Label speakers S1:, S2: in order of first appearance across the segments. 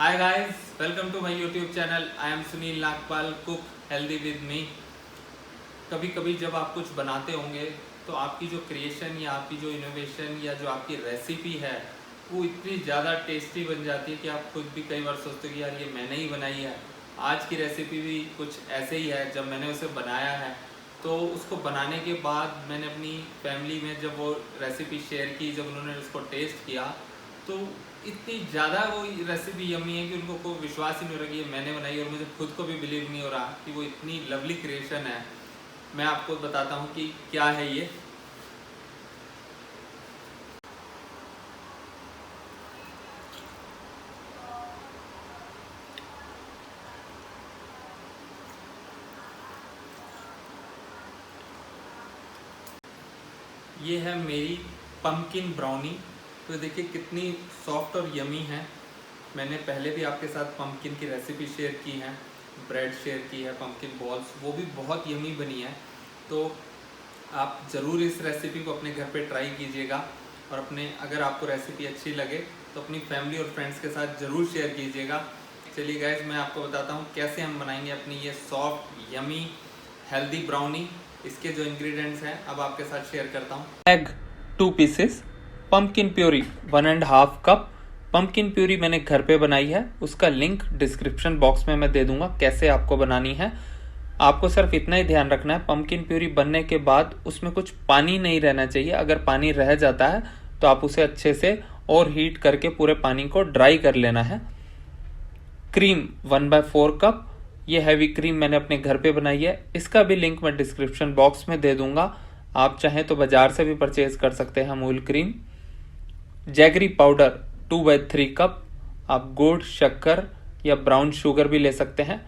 S1: Hi guys, welcome to my YouTube channel. I am Sunil Nagpal, cook healthy with me. कभी कभी जब आप कुछ बनाते होंगे तो आपकी जो क्रिएशन या आपकी जो इनोवेशन या जो आपकी रेसिपी है वो इतनी ज़्यादा टेस्टी बन जाती है कि आप खुद भी कई बार सोचते हो कि यार ये मैंने ही बनाई है। आज की रेसिपी भी कुछ ऐसे ही है। जब मैंने उसे बनाया है तो उसको बनाने के बाद मैंने अपनी फैमिली में जब वो रेसिपी शेयर की, जब उन्होंने उसको टेस्ट किया तो इतनी ज़्यादा वो रेसिपी यम्मी है कि उनको कोई विश्वास ही नहीं हो रहा कि ये मैंने बनाई, और मुझे खुद को भी बिलीव नहीं हो रहा कि वो इतनी लवली क्रिएशन है। मैं आपको बताता हूँ कि क्या है ये। ये है मेरी पम्पकिन ब्राउनी। तो देखिए कितनी सॉफ्ट और यमी है। मैंने पहले भी आपके साथ पम्पकिन की रेसिपी शेयर की है, ब्रेड शेयर की है, पम्पकिन बॉल्स, वो भी बहुत यमी बनी है। तो आप ज़रूर इस रेसिपी को अपने घर पे ट्राई कीजिएगा, और अगर आपको रेसिपी अच्छी लगे तो अपनी फैमिली और फ्रेंड्स के साथ ज़रूर शेयर कीजिएगा। चलिए गाइस, मैं आपको बताता हूँ कैसे हम बनाएंगे अपनी ये सॉफ्ट यमी हेल्दी ब्राउनी। इसके जो इंग्रेडिएंट्स हैं अब आपके साथ शेयर करता हूँ। Egg 2 pieces, pumpkin puree 1.5 cup. Pumpkin puree मैंने घर पे बनाई है, उसका लिंक डिस्क्रिप्शन बॉक्स में मैं दे दूंगा कैसे आपको बनानी है। आपको सिर्फ इतना ही ध्यान रखना है, पम्पकिन प्यूरी बनने के बाद उसमें कुछ पानी नहीं रहना चाहिए। अगर पानी रह जाता है तो आप उसे अच्छे से और हीट करके पूरे पानी को ड्राई कर लेना है। क्रीम 1/4 कप, ये हैवी क्रीम मैंने अपने घर पे बनाई है, इसका भी लिंक मैं डिस्क्रिप्शन बॉक्स में दे दूंगा। आप चाहें तो बाजार से भी परचेज कर सकते हैं Amul cream. Jaggery powder 2/3 cup, आप गुड़, शक्कर या ब्राउन शुगर भी ले सकते हैं।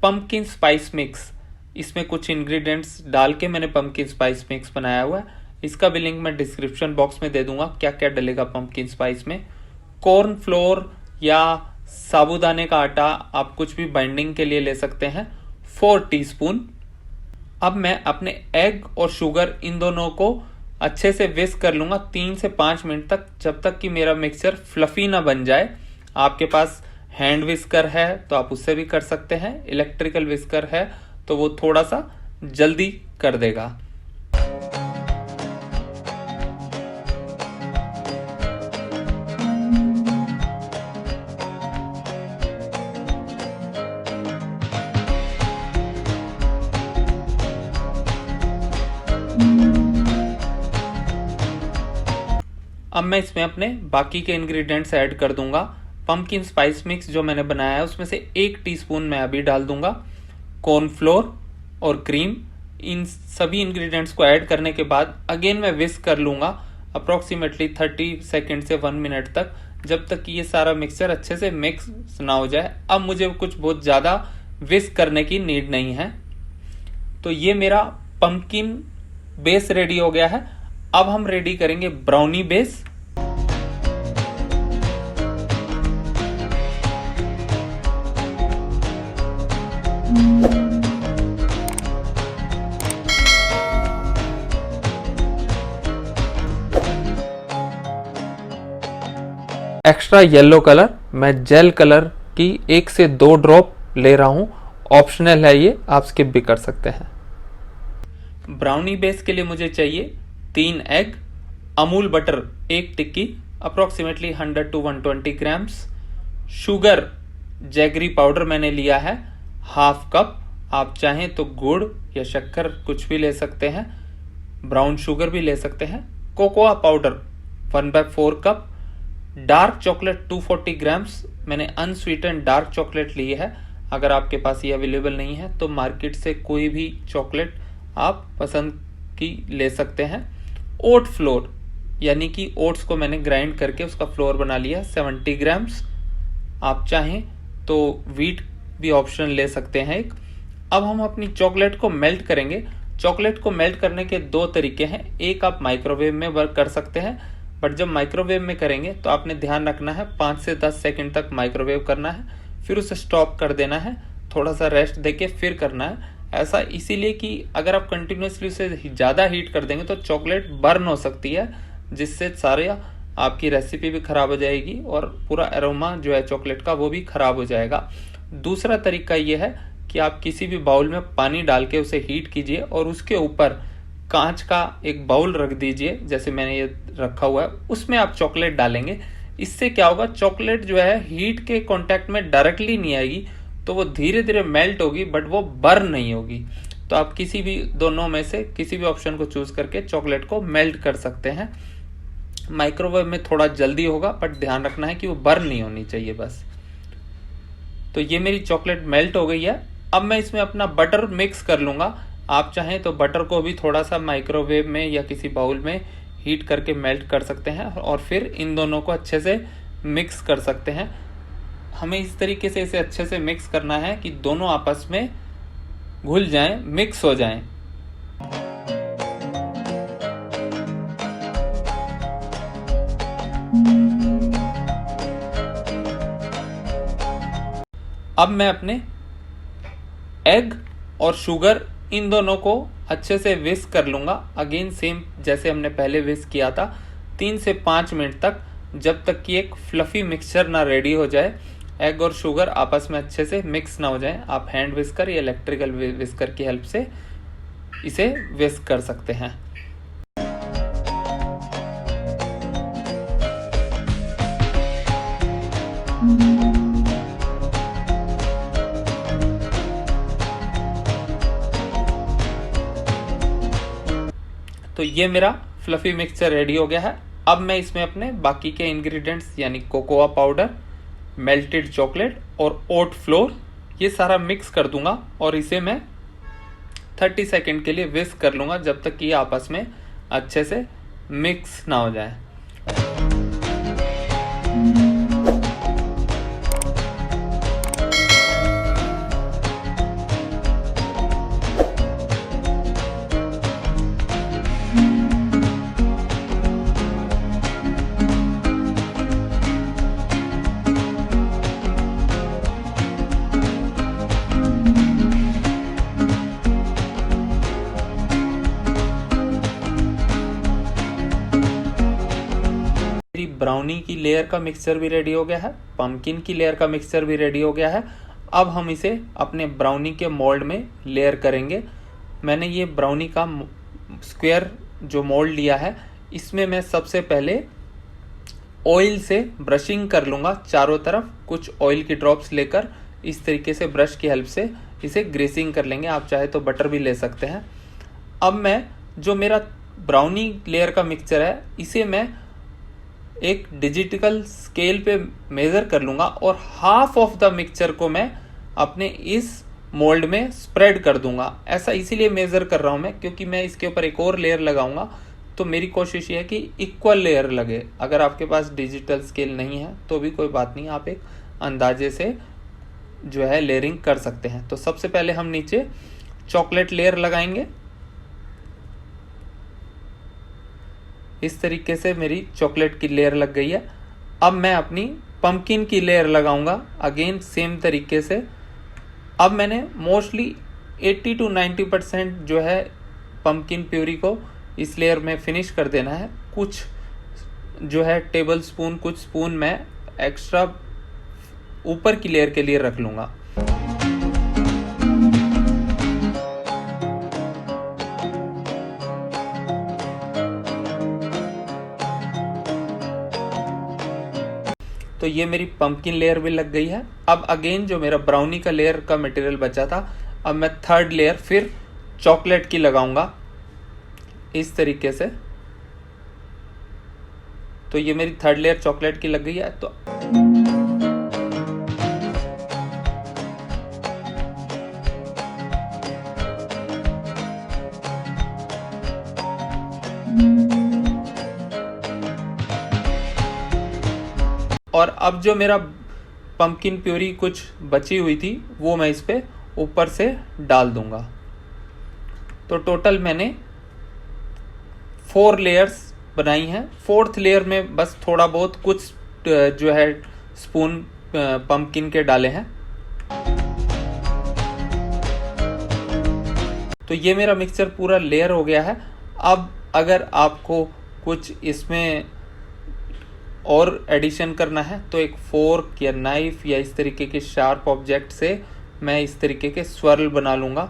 S1: पम्पकिन स्पाइस मिक्स, इसमें कुछ इंग्रेडिएंट्स डाल के मैंने पम्पकिन स्पाइस मिक्स बनाया हुआ है, इसका भी लिंक मैं डिस्क्रिप्शन बॉक्स में दे दूंगा क्या क्या डलेगा पम्पकिन स्पाइस में। कॉर्न फ्लोर या साबूदाने का आटा आप कुछ भी बाइंडिंग के लिए ले सकते हैं, 4 टीस्पून। अब मैं अपने एग और शुगर इन दोनों को अच्छे से विस्क कर लूंगा 3 से 5 मिनट तक, जब तक कि मेरा मिक्सचर फ्लफी ना बन जाए। आपके पास हैंड विस्कर है तो आप उससे भी कर सकते हैं, इलेक्ट्रिकल विस्कर है तो वो थोड़ा सा जल्दी कर देगा। अब मैं इसमें अपने बाकी के इंग्रेडिएंट्स ऐड कर दूंगा। पम्पकिन स्पाइस मिक्स जो मैंने बनाया है उसमें से 1 टीस्पून मैं अभी डाल दूंगा। कॉर्नफ्लोर और क्रीम, इन सभी इंग्रेडिएंट्स को ऐड करने के बाद अगेन मैं विस्क कर लूंगा अप्रोक्सीमेटली 30 सेकेंड से 1 मिनट तक, जब तक कि ये सारा मिक्सचर अच्छे से मिक्स ना हो जाए। अब मुझे कुछ बहुत ज़्यादा विस्क करने की नीड नहीं है। तो ये मेरा पम्पकिन बेस रेडी हो गया है। अब हम रेडी करेंगे brownie base. Extra yellow colour, मैं जेल कलर की 1 से 2 ड्रॉप ले रहा हूं, ऑप्शनल है ये, आप स्किप भी कर सकते हैं। ब्राउनी बेस के लिए मुझे चाहिए 3 egg, Amul butter 1 tikki approximately 100 to 120 grams, sugar jaggery powder मैंने लिया है 1/2 कप, आप चाहें तो गुड़ या शक्कर कुछ भी ले सकते हैं, ब्राउन शुगर भी ले सकते हैं। Cocoa powder 1/4 cup, dark chocolate 240 grams, मैंने अनस्वीटेंड डार्क चॉकलेट ली है। अगर आपके पास ये अवेलेबल नहीं है तो मार्केट से कोई भी चॉकलेट आप पसंद की ले सकते हैं। ओट फ्लोर, यानी कि ओट्स को मैंने ग्राइंड करके उसका फ्लोर बना लिया 70 ग्राम्स, आप चाहें तो व्हीट भी ऑप्शन ले सकते हैं एक। अब हम अपनी चॉकलेट को मेल्ट करेंगे। चॉकलेट को मेल्ट करने के 2 तरीके हैं, एक आप माइक्रोवेव में वर्क कर सकते हैं, बट जब माइक्रोवेव में करेंगे तो आपने ध्यान रखना है 5 से 10 सेकंड तक माइक्रोवेव करना है, फिर उसे स्टॉप कर देना है, थोड़ा सा रेस्ट देके फिर करना है। ऐसा इसीलिए कि अगर आप कंटिन्यूसली उसे ज़्यादा हीट कर देंगे तो चॉकलेट बर्न हो सकती है, जिससे सारे आपकी रेसिपी भी ख़राब हो जाएगी और पूरा एरोमा जो है चॉकलेट का वो भी ख़राब हो जाएगा। दूसरा तरीका ये है कि आप किसी भी बाउल में पानी डाल के उसे हीट कीजिए और उसके ऊपर कांच का एक बाउल रख दीजिए, जैसे मैंने ये रखा हुआ है, उसमें आप चॉकलेट डालेंगे। इससे क्या होगा, चॉकलेट जो है हीट के कांटेक्ट में डायरेक्टली नहीं आएगी, तो वो धीरे धीरे मेल्ट होगी बट वो बर्न नहीं होगी। तो आप किसी भी दोनों में से किसी भी ऑप्शन को चूज करके चॉकलेट को मेल्ट कर सकते हैं। माइक्रोवेव में थोड़ा जल्दी होगा बट ध्यान रखना है कि वो बर्न नहीं होनी चाहिए बस। तो ये मेरी चॉकलेट मेल्ट हो गई है। अब मैं इसमें अपना बटर मिक्स कर लूँगा। आप चाहें तो बटर को भी थोड़ा सा माइक्रोवेव में या किसी बाउल में हीट करके मेल्ट कर सकते हैं और फिर इन दोनों को अच्छे से मिक्स कर सकते हैं। हमें इस तरीके से इसे अच्छे से मिक्स करना है कि दोनों आपस में घुल जाएं, मिक्स हो जाएं। अब मैं अपने एग और शुगर इन दोनों को अच्छे से विस्क कर लूँगा। अगेन सेम जैसे हमने पहले विस्क किया था, 3 से 5 मिनट तक, जब तक कि एक फ्लफी मिक्सचर ना रेडी हो जाए। एग और शुगर आपस में अच्छे से मिक्स ना हो जाए। आप हैंड विस्कर या इलेक्ट्रिकल विस्कर की हेल्प से इसे विस्क कर सकते हैं। तो ये मेरा फ्लफी मिक्सचर रेडी हो गया है। अब मैं इसमें अपने बाकी के इंग्रेडिएंट्स यानी कोकोआ पाउडर, मेल्टेड चॉकलेट और ओट फ्लोर ये सारा मिक्स कर दूंगा और इसे मैं 30 सेकेंड के लिए विस्क कर लूँगा, जब तक कि ये आपस में अच्छे से मिक्स ना हो जाए। ब्राउनी की लेयर का मिक्सचर भी रेडी हो गया है, पम्पकिन की लेयर का मिक्सचर भी रेडी हो गया है। अब हम इसे अपने ब्राउनी के मोल्ड में लेयर करेंगे। मैंने ये ब्राउनी का स्क्वायर जो मोल्ड लिया है, इसमें मैं सबसे पहले ऑयल से ब्रशिंग कर लूँगा चारों तरफ। कुछ ऑयल की ड्रॉप्स लेकर इस तरीके से ब्रश की हेल्प से इसे ग्रेसिंग कर लेंगे। आप चाहे तो बटर भी ले सकते हैं। अब मैं जो मेरा ब्राउनी लेयर का मिक्सचर है, इसे मैं एक डिजिटल स्केल पे मेज़र कर लूँगा और हाफ ऑफ द मिक्सचर को मैं अपने इस मोल्ड में स्प्रेड कर दूंगा। ऐसा इसीलिए मेज़र कर रहा हूँ मैं, क्योंकि मैं इसके ऊपर एक और लेयर लगाऊंगा, तो मेरी कोशिश ये है कि इक्वल लेयर लगे। अगर आपके पास डिजिटल स्केल नहीं है तो भी कोई बात नहीं, आप एक अंदाजे से जो है लेयरिंग कर सकते हैं। तो सबसे पहले हम नीचे चॉकलेट लेयर लगाएंगे। इस तरीके से मेरी चॉकलेट की लेयर लग गई है। अब मैं अपनी पम्पकिन की लेयर लगाऊंगा, अगेन सेम तरीके से। अब मैंने मोस्टली 80 to 90% जो है पम्पकिन प्यूरी को इस लेयर में फिनिश कर देना है। कुछ जो है टेबल स्पून, कुछ स्पून मैं एक्स्ट्रा ऊपर की लेयर के लिए रख लूँगा। तो ये मेरी पम्पकिन लेयर भी लग गई है। अब अगेन जो मेरा ब्राउनी का लेयर का मटेरियल बचा था, अब मैं थर्ड लेयर फिर चॉकलेट की लगाऊंगा इस तरीके से। तो ये मेरी थर्ड लेयर चॉकलेट की लग गई है। तो और अब जो मेरा पम्पकिन प्यूरी कुछ बची हुई थी वो मैं इस पे ऊपर से डाल दूंगा। तो टोटल मैंने 4 लेयर्स बनाई हैं। 4th लेयर में बस थोड़ा बहुत कुछ जो है स्पून पम्पकिन के डाले हैं। तो ये मेरा मिक्सचर पूरा लेयर हो गया है। अब अगर आपको कुछ इसमें और एडिशन करना है तो एक फोर्क या नाइफ या इस तरीके के शार्प ऑब्जेक्ट से मैं इस तरीके के swirl बना लूँगा,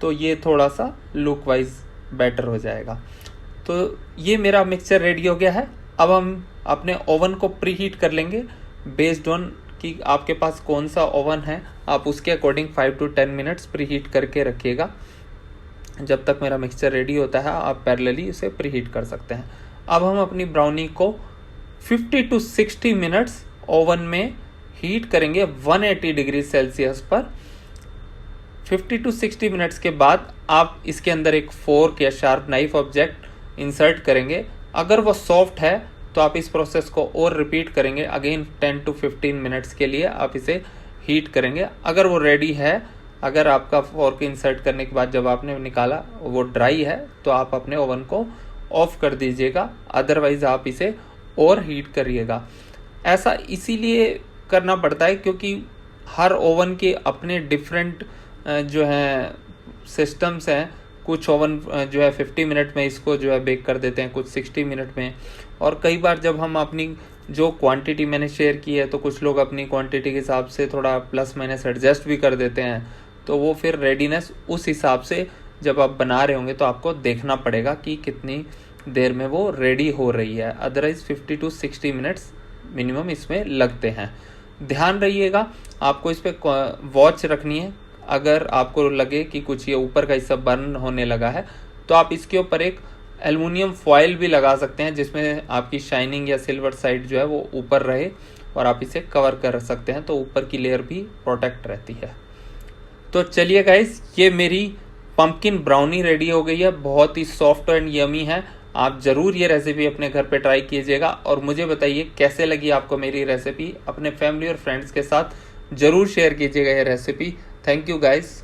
S1: तो ये थोड़ा सा लुक वाइज बेटर हो जाएगा। तो ये मेरा मिक्सचर रेडी हो गया है। अब हम अपने ओवन को प्री हीट कर लेंगे बेस्ड ऑन कि आपके पास कौन सा ओवन है, आप उसके according 5 to 10 minutes pre heat करके रखिएगा। जब तक मेरा मिक्सचर रेडी होता है आप पैरेलली उसे प्री हीट कर सकते हैं। अब हम अपनी ब्राउनी को 50 to 60 मिनट्स ओवन में हीट करेंगे 180 डिग्री सेल्सियस पर। 50 to 60 मिनट्स के बाद आप इसके अंदर एक फोर्क या शार्प नाइफ ऑब्जेक्ट इंसर्ट करेंगे। अगर वो सॉफ्ट है तो आप इस प्रोसेस को और रिपीट करेंगे अगेन 10 to 15 मिनट्स के लिए आप इसे हीट करेंगे। अगर वो रेडी है, अगर आपका फोर्क इंसर्ट करने के बाद जब आपने निकाला वो ड्राई है, तो आप अपने ओवन को ऑफ कर दीजिएगा, अदरवाइज आप इसे और हीट करिएगा। ऐसा इसीलिए करना पड़ता है क्योंकि हर ओवन के अपने डिफरेंट जो है सिस्टम्स हैं। कुछ ओवन जो है 50 मिनट में इसको जो है बेक कर देते हैं, कुछ 60 मिनट में। और कई बार जब हम अपनी जो क्वांटिटी मैंने शेयर की है तो कुछ लोग अपनी क्वांटिटी के हिसाब से थोड़ा प्लस माइनस एडजस्ट भी कर देते हैं, तो वो फिर रेडीनेस उस हिसाब से जब आप बना रहे होंगे तो आपको देखना पड़ेगा कि कितनी देर में वो रेडी हो रही है। अदरवाइज 50 to 60 मिनट्स मिनिमम इसमें लगते हैं। ध्यान रहिएगा, आपको इस पर वॉच रखनी है। अगर आपको लगे कि कुछ ये ऊपर का हिस्सा बर्न होने लगा है तो आप इसके ऊपर एक एल्युमिनियम फॉयल भी लगा सकते हैं, जिसमें आपकी शाइनिंग या सिल्वर साइड जो है वो ऊपर रहे और आप इसे कवर कर सकते हैं, तो ऊपर की लेयर भी प्रोटेक्ट रहती है। तो चलिए गाइस, ये मेरी पंपकिन ब्राउनी रेडी हो गई है, बहुत ही सॉफ्ट एंड यमी है। आप ज़रूर ये रेसिपी अपने घर पे ट्राई कीजिएगा और मुझे बताइए कैसे लगी आपको मेरी रेसिपी। अपने फैमिली और फ्रेंड्स के साथ ज़रूर शेयर कीजिएगा ये रेसिपी। Thank you guys.